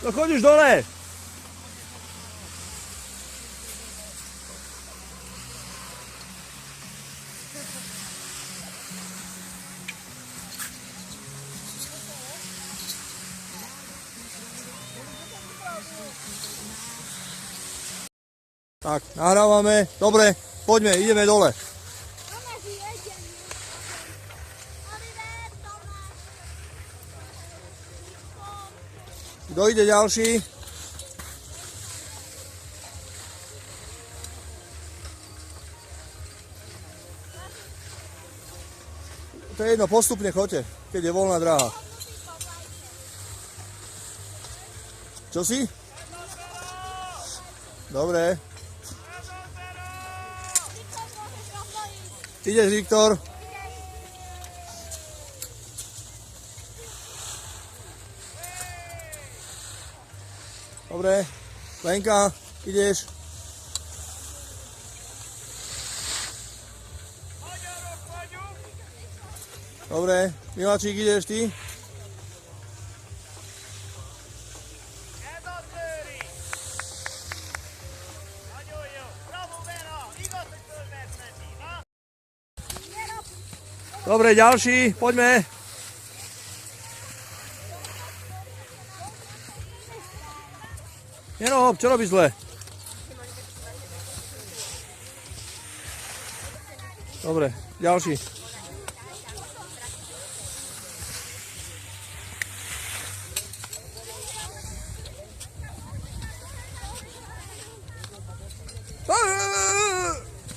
No choď už dole. Tak, nahrávame. Dobre, poďme, ideme dole. Kto ide ďalší? To je jedno, postupne choďte, keď je voľná dráha. Čo si? Dobre. Ideš, Viktor. Dobre. Lenka, ideš. Dobre. Miláčik, ideš ty. Dobre, ďalší, poďme. Nerob, čo robíš zle? Dobre, ďalší.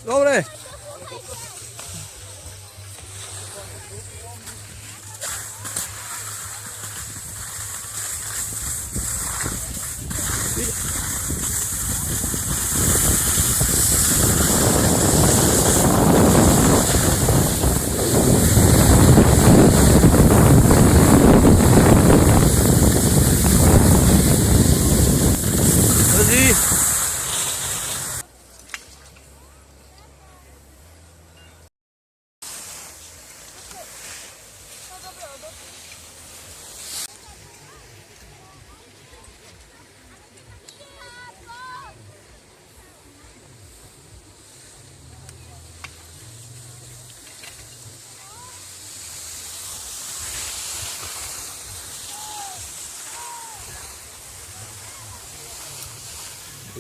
Dobre.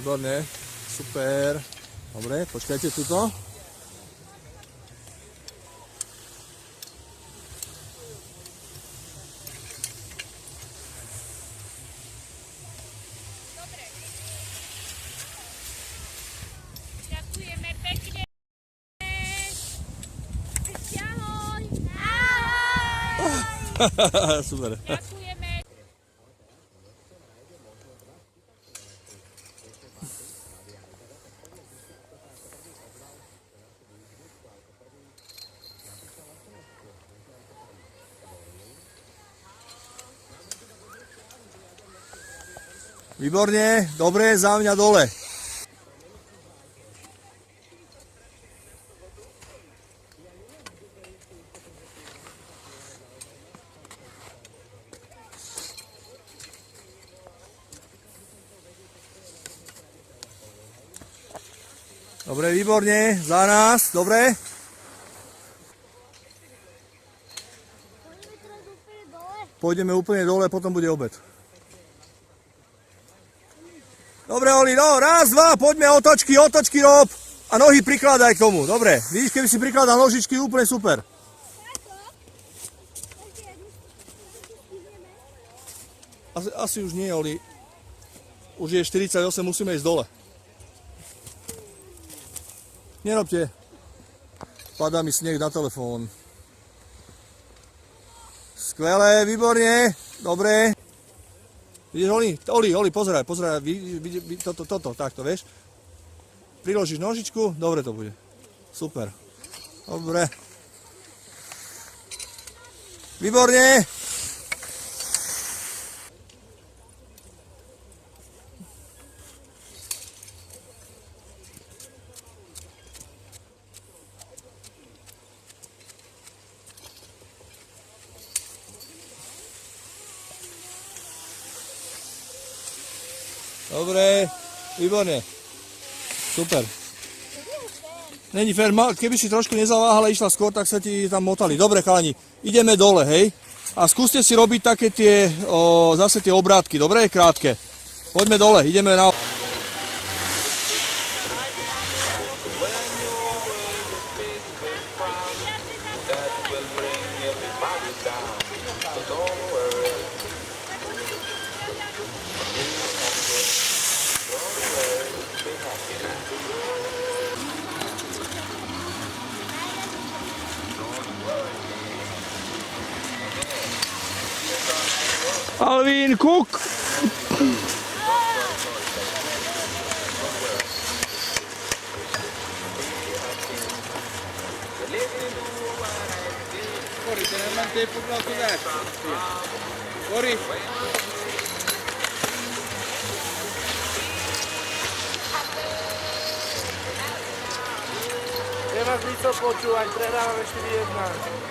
Výborne, super. Dobre, počkajte tuto. Ďakujeme pekne. Ahoj. Ahoj. Super. Ďakujeme. Výborne, dobre, za mňa dole. Dobre, výborne, za nás, dobre. Pôjdeme úplne dole, potom bude obed. Dobre, Oli, no, raz, dva, poďme, otočky rob a nohy prikladaj k tomu, dobre. Vidíš, keby si prikladal nožičky, úplne super. Asi už nie, Oli. Už je 48, musíme ísť dole. Nerobte. Padá mi sneh na telefón. Skvelé, výborne, dobre. Vidíš, Oli, pozeraj, toto, takto, vieš. Priložíš nožičku, dobre to bude. Super. Dobre. Výborne. Dobre, výborne. Super. Není fér, keby si trošku nezaváhala, išla skôr, tak sa ti tam motali. Dobre, chalani, ideme dole, hej? A skúste si robiť také tie, zase tie obrátky, dobre, krátke. Poďme dole, ideme na... Alvin, Cook! Kori, te nemám tie puklavky dať. Kori. Nemáš nico počúvať, prehrávame 4-1.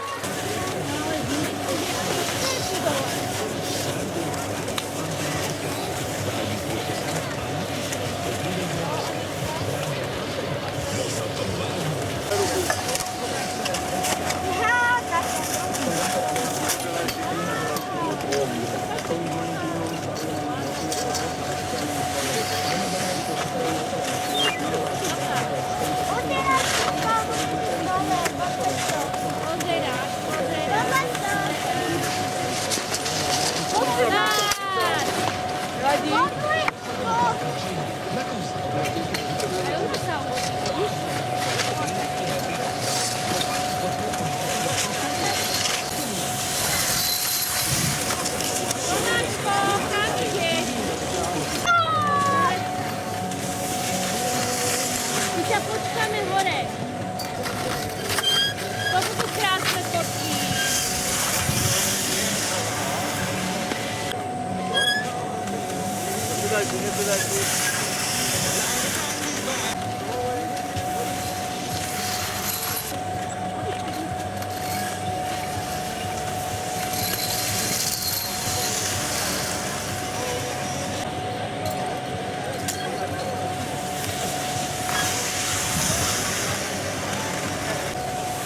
Počkáme hore. To budú krásne fotky.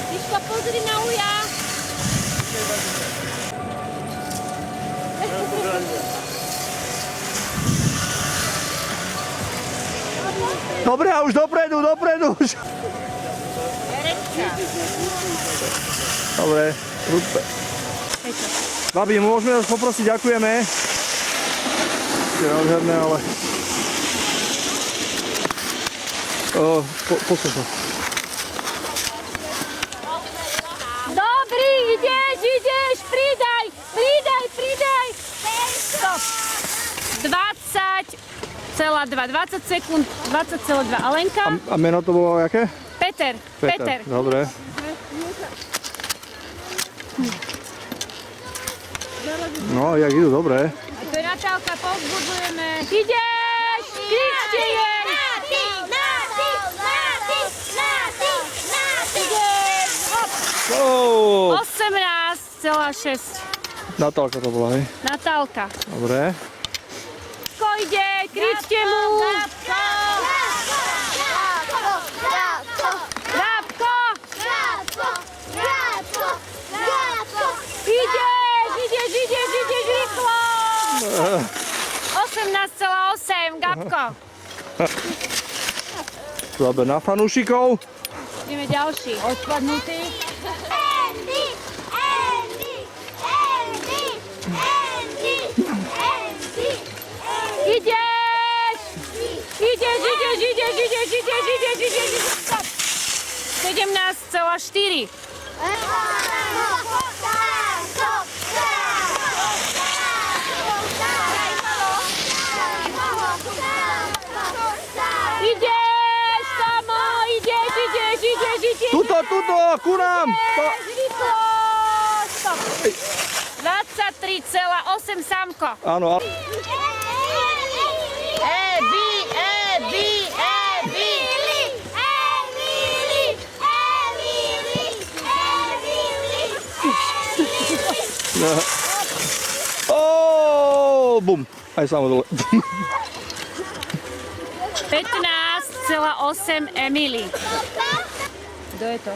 Miško, pozri na uja. Dobre, a už dopredu. Už. Dobre, rúbe. Babi, môžeme vás poprosiť, ďakujeme. Je nádherné, ale... Poďme sa. Dobrý, ideš, pridaj. Stop. 20,2 sekúnd, 20,2. Alenka? A meno to bolo jaké? Peter. Dobre. No, jak idú, dobre. A to je Natálka, povzbudzujeme. Ideš, kričte jej. Ideš, hop. Oh, 18,6. Natálka to bola, hej? Natálka. Dobre. Ko ide, kričte mu. Rábko. Ideš, rýchlo. 18,8, Gabko. Záber na fanúšikov. Ideme ďalší. Odpadnutý. Ideš. Stop. 17,4. Ideš, samo, ideš. Tuto, ku nám. Rýchlo. Stop. 23,8, Samko. Áno, bum. Aj samo dole. 15,8 Emily. Kto je to?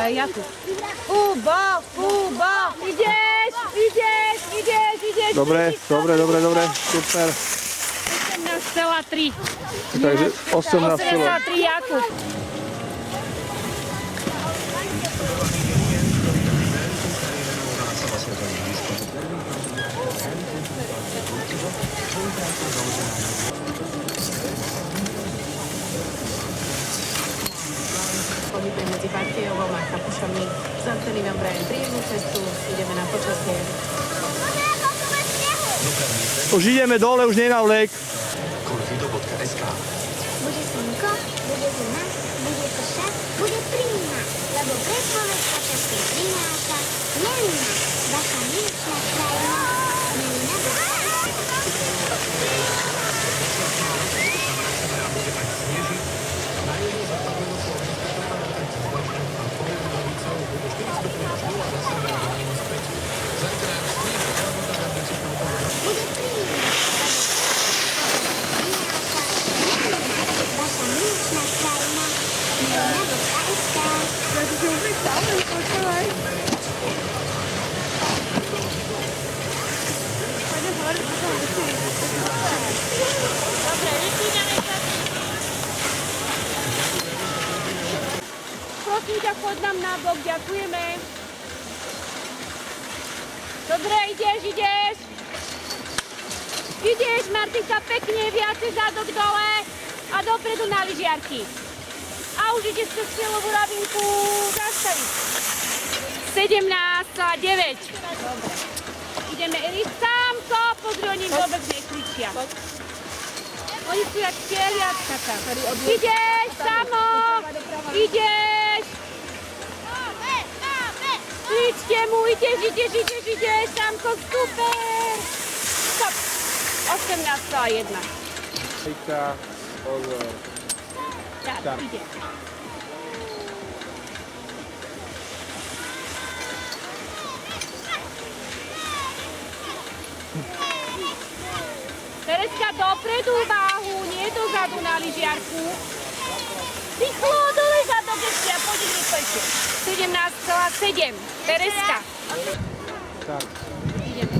Jakub. Kubo. Ideš. Dobre, super. 18,3. Takže 18,3. 18,3 Jakub. Pohybujem medzi Batiejovou a Kapušami. Z Anteny vám prajem príjemnú cestu. Ideme na počasie. Už ideme dole, už nenavlek. Bude slnko, bude zima, bude koša, bude príjemná, lebo predpoveď počasie prináša Melina, vaša milečná krajina. Melina bude príjemná. Vaša milečná krajina. Melina.sk Prosím ťa, chod nám na bok, ďakujeme. Dobre, ideš. Ideš, Martinka, pekne, viacej zadok dole a dopredu na lyžiarky. A už ideš cez cieľovú ravinku zastaviť. 17,9. Dobre. Ideme, Erik, sámko, pozri, oni vôbec nekričia. Oni sú jak včeliatka tam. Ideš, samo, ideš. Kričte mu, ideš, sámko, super. Stop. 18,1. Pozor. Tak, ide. Tereska, dopredu váhu, nie dozadu na lyžiarku. Rýchlo, dole zadok ešte a poď rýchlejšie. 17,7. Tereska. Tak. Ideme.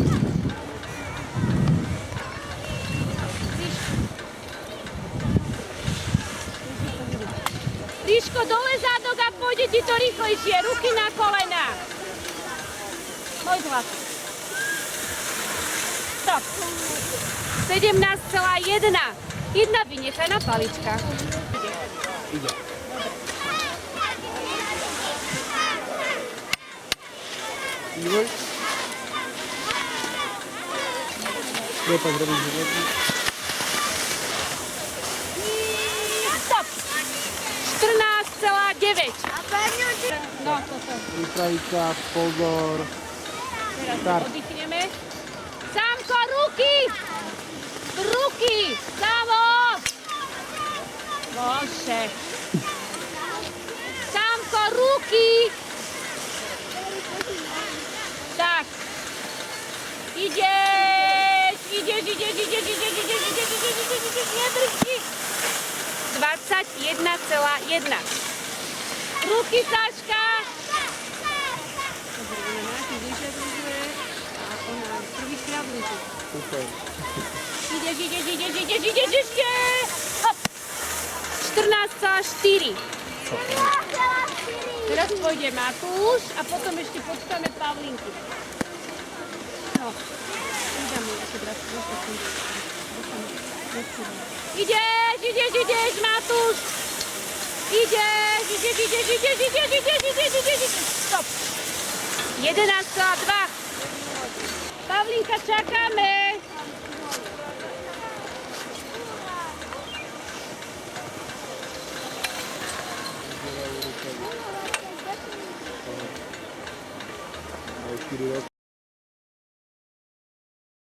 Ríško, dole zadok a pôjde ti to rýchlejšie. Ruky na kolena. Môj hlas. Stop. 17,1. Jedna vynechaná palička. Ide. Vývoj. Prepač, robíš životný. Stop. 14,9. No, toto. Prípravica, pozor. Teraz Start. oddychneme. Sámko, ruky! Ruky! Sámo! Bože. Sámko, ruky! Tak. Ideš! Nedrží. 21,1. Ruky, Saška! Super. Ideš ešte! Hop! 14,4. Teraz pôjde Matúš a potom ešte počkáme Pavlinku. No. Ideš, Matúš! Ideš! Stop! 11,2. Pavlinka, čakáme!